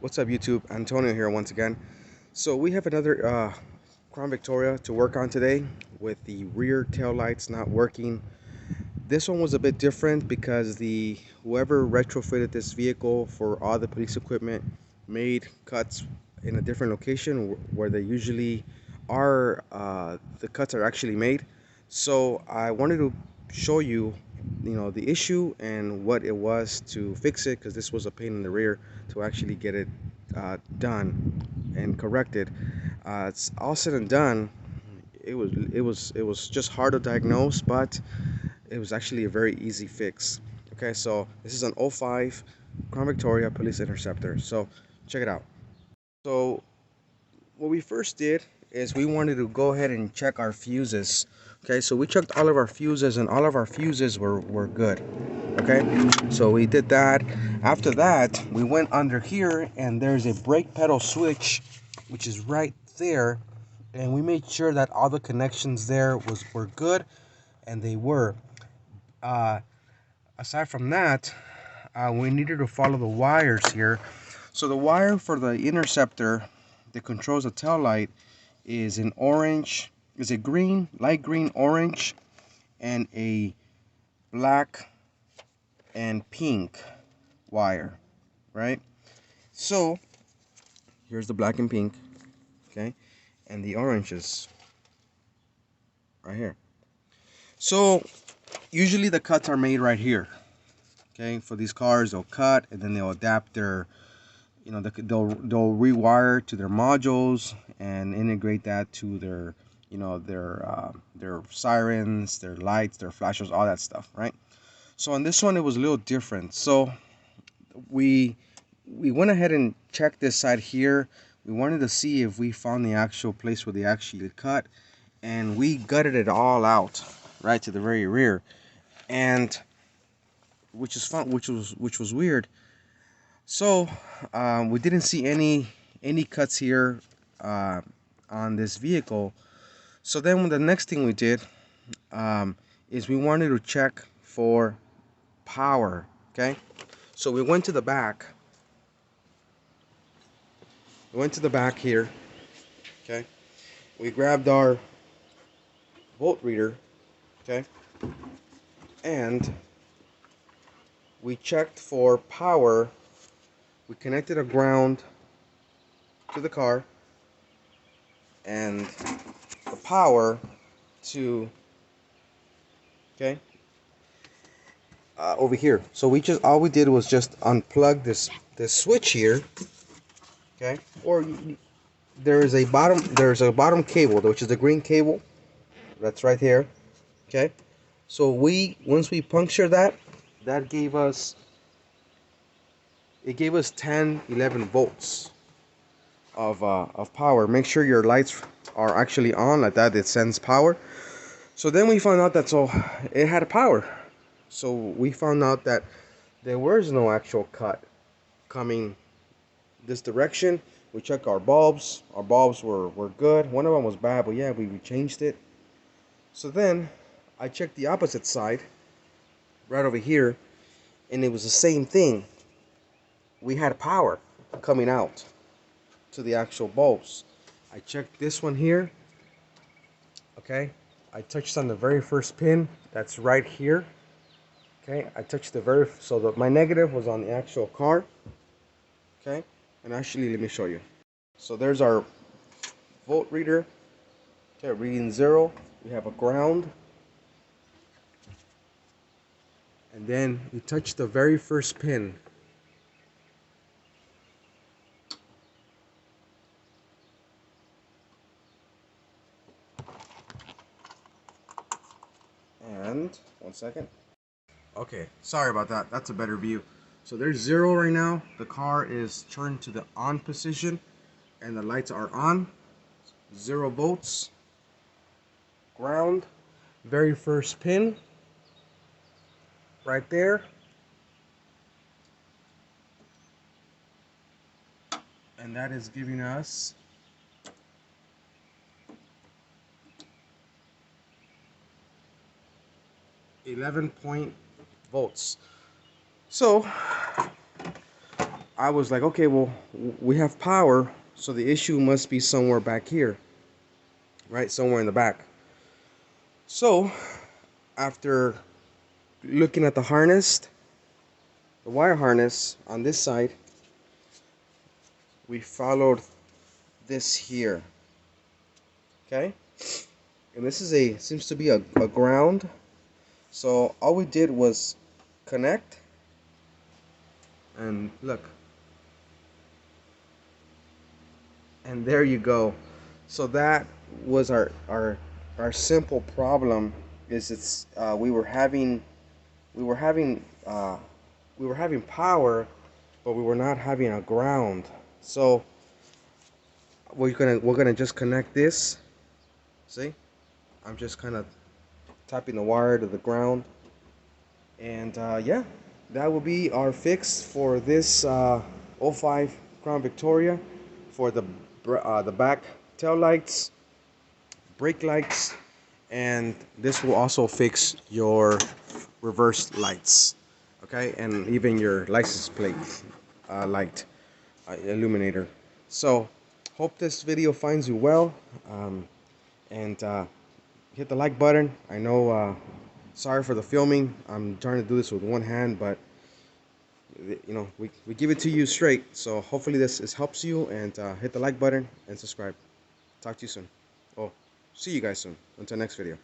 What's up, YouTube? Antonio here once again. So we have another Crown Victoria to work on today with the rear tail lights not working. This one was a bit different because the whoever retrofitted this vehicle for all the police equipment made cuts in a different location where they usually are. The cuts are actually made. So I wanted to show you, the issue and what it was to fix it, because this was a pain in the rear to actually get it done and corrected. It's all said and done. It was just hard to diagnose, but it was actually a very easy fix. Okay, so this is an '05 Crown Victoria Police Interceptor. So check it out. So what we first did is we wanted to go ahead and check our fuses. Okay, so we checked all of our fuses and all of our fuses were good. Okay, so we did that. After that, we went under here and there's a brake pedal switch, which is right there, and we made sure that all the connections there were good, and they were. Uh, Aside from that, we needed to follow the wires here. So the wire for the interceptor that controls the tail light is an orange, is a green, light green, orange, and a black and pink wire, right? So here's the black and pink, okay, and the orange is right here. So usually the cuts are made right here, okay. For these cars, they'll cut and then they'll adapt their, they'll rewire to their modules and integrate that to their, their sirens, their lights, their flashers, all that stuff, right? So on this one, it was a little different. So we went ahead and checked this side here. We wanted to see if we found the actual place where they actually cut, and we gutted it all out right to the very rear, and which is fun, which was weird. So we didn't see any cuts here on this vehicle. So then the next thing we did is we wanted to check for power. Okay, so we went to the back. We went to the back here. Okay, we grabbed our volt reader. Okay, and we checked for power. We connected a ground to the car and the power to, okay, over here. So all we did was just unplug this switch here, okay. Or there's a bottom cable, which is the green cable that's right here, okay. So once we puncture that, that gave us 10-11 volts of power. Make sure your lights are actually on, like that it sends power. So then we found out that it had power. So we found out that there was no actual cut coming this direction. We checked our bulbs. Our bulbs were good. One of them was bad, but yeah, we changed it. So then I checked the opposite side, right over here, and it was the same thing. We had power coming out to the actual bulbs. I checked this one here. Okay, I touched on the very first pin that's right here. Okay, I touched so that my negative was on the actual car. Okay, and actually let me show you. So there's our volt reader. Okay, reading 0. We have a ground, and then we touch the very first pin. And 1 second. Okay, sorry about that. That's a better view. So there's 0 right now. The car is turned to the on position, and the lights are on. 0 volts. Ground. Very first pin. Right there. And that is giving us 11 volts. So I was like, okay, well, we have power, so the issue must be somewhere back here, right? Somewhere in the back. So, after looking at the harness, the wire harness on this side, we followed this here, okay? And this is seems to be a ground. So all we did was connect, and look, and there you go. So that was our simple problem. Is it's we were having we were having power, but we were not having a ground. So we're gonna just connect this. See, I'm just kind of tapping the wire to the ground, and yeah, that will be our fix for this '05 Crown Victoria for the back tail lights, brake lights, and this will also fix your reverse lights, okay, and even your license plate light illuminator. So hope this video finds you well, and hit the like button. I know, sorry for the filming, I'm trying to do this with one hand, but you know, we give it to you straight. So hopefully this helps you, and hit the like button and subscribe. Talk to you soon. Oh, see you guys soon. Until next video.